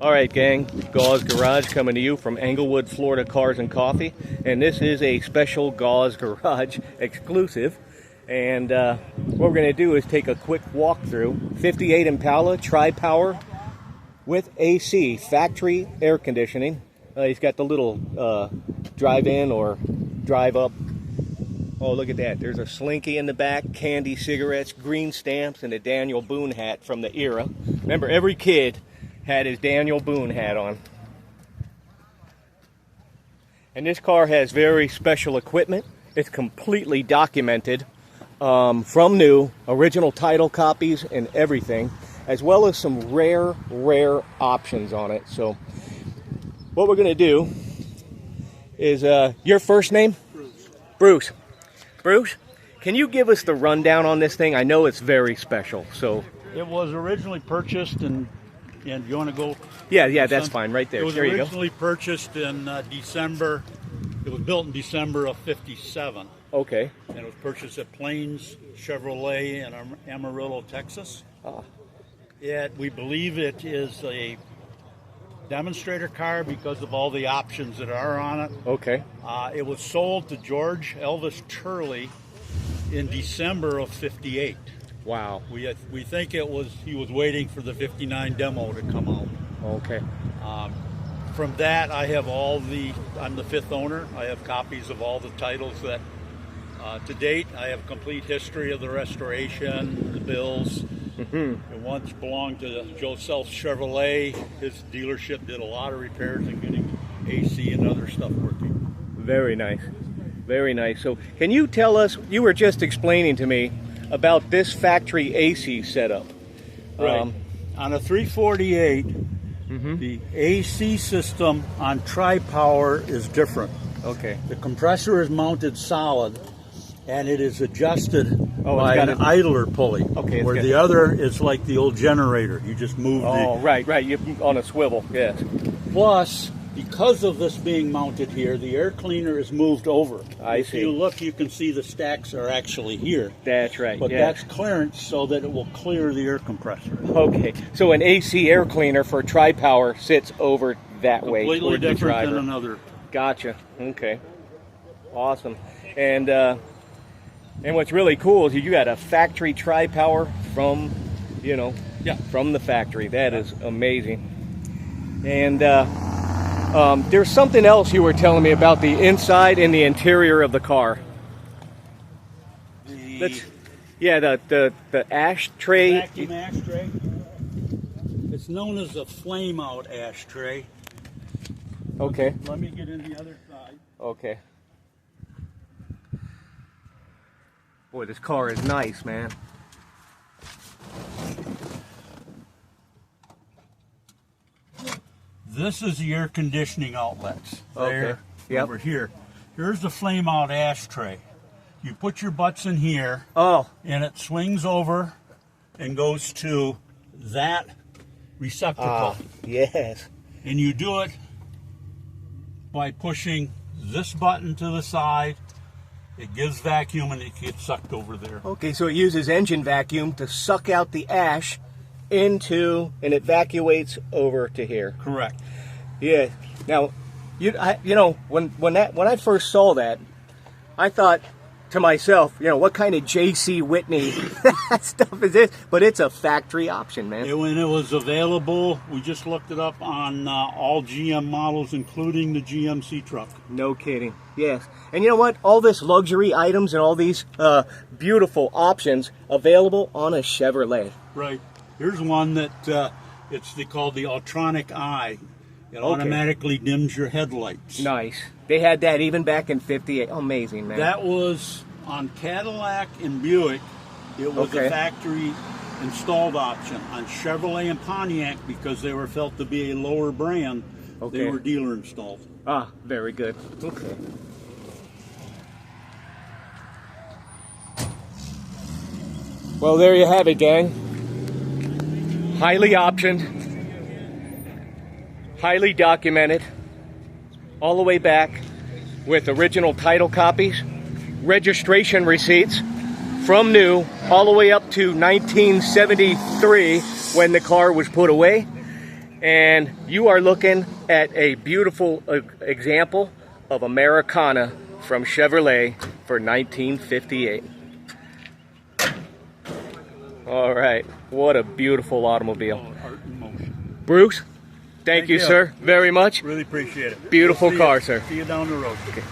All right, gang, Gauze Garage coming to you from Englewood, Florida Cars and Coffee. And this is a special Gauze Garage exclusive. And what we're going to do is take a quick walkthrough. 58 Impala, tri-power with AC, factory air conditioning. He's got the little drive-in or drive-up. Oh, look at that. There's a Slinky in the back, candy cigarettes, green stamps, and a Daniel Boone hat from the era. Remember, every kid had his Daniel Boone hat on. And this car has very special equipment. It's completely documented from new, original title copies and everything, as well as some rare options on it. So what we're going to do is, your first name? Bruce. Bruce, can you give us the rundown on this thing? I know it's very special. So it was originally purchased in. And you want to go? Yeah, that's fine. Right there. It was there you go. originally purchased in December. It was built in December of '57. Okay. And it was purchased at Plains Chevrolet in Amarillo, Texas. Ah. We believe it is a demonstrator car because of all the options that are on it. Okay. It was sold to George Elvis Turley in December of '58. Wow. We think he was waiting for the '59 demo to come out. Okay. From that, I'm the fifth owner. I have copies of all the titles that, to date, I have a complete history of the restoration, the bills. It once belonged to Joe Self Chevrolet. His dealership did a lot of repairs and getting AC and other stuff working. Very nice. Very nice. So can you tell us, you were just explaining to me about this factory AC setup. Right. On a 348, the AC system on tri-power is different. Okay. The compressor is mounted solid, and it is adjusted by got an idler pulley. Okay. Where the other is like the old generator. You just move right. You on a swivel. Yes. Plus, because of this being mounted here, the air cleaner is moved over. If you look, you can see the stacks are actually here. That's right. But that's clearance so that it will clear the air compressor. Okay. So an AC air cleaner for tri-power sits over that way. Completely different than another. Gotcha. Okay. Awesome. And what's really cool is you got a factory tri-power from, from the factory. That is amazing. And there's something else you were telling me about the inside and the interior of the car. The ashtray. Vacuum ashtray. It's known as a flame out ashtray. Okay. Let me get in the other side. Okay. Boy, this car is nice, man. This is the air conditioning outlets. Okay. Yep. Over here. Here's the flame out ashtray. You put your butts in here. Oh. And it swings over and goes to that receptacle. Yes. And you do it by pushing this button to the side. It gives vacuum and it gets sucked over there. Okay, so it uses engine vacuum to suck out the ash into, and it evacuates over to here. Correct. Yeah. Now, when I first saw that, I thought to myself, what kind of J.C. Whitney stuff is this? But it's a factory option, man. When it was available, we just looked it up on all GM models, including the GMC truck. No kidding. Yes. And you know what? All this luxury items and all these beautiful options available on a Chevrolet. Right. Here's one that they call the Ultronic Eye. It automatically dims your headlights. Nice. They had that even back in '58. Amazing, man. That was on Cadillac and Buick. It was a factory installed option. On Chevrolet and Pontiac, because they were felt to be a lower brand, they were dealer installed. Ah, very good. Okay. Well, there you have it, gang. Highly optioned, highly documented, all the way back with original title copies, registration receipts from new all the way up to 1973 when the car was put away. And you are looking at a beautiful example of Americana from Chevrolet for 1958. All right, what a beautiful automobile. Art in motion. Bruce, thank you, sir, very much. Really appreciate it. Beautiful See car, you. sir. See you down the road. Okay.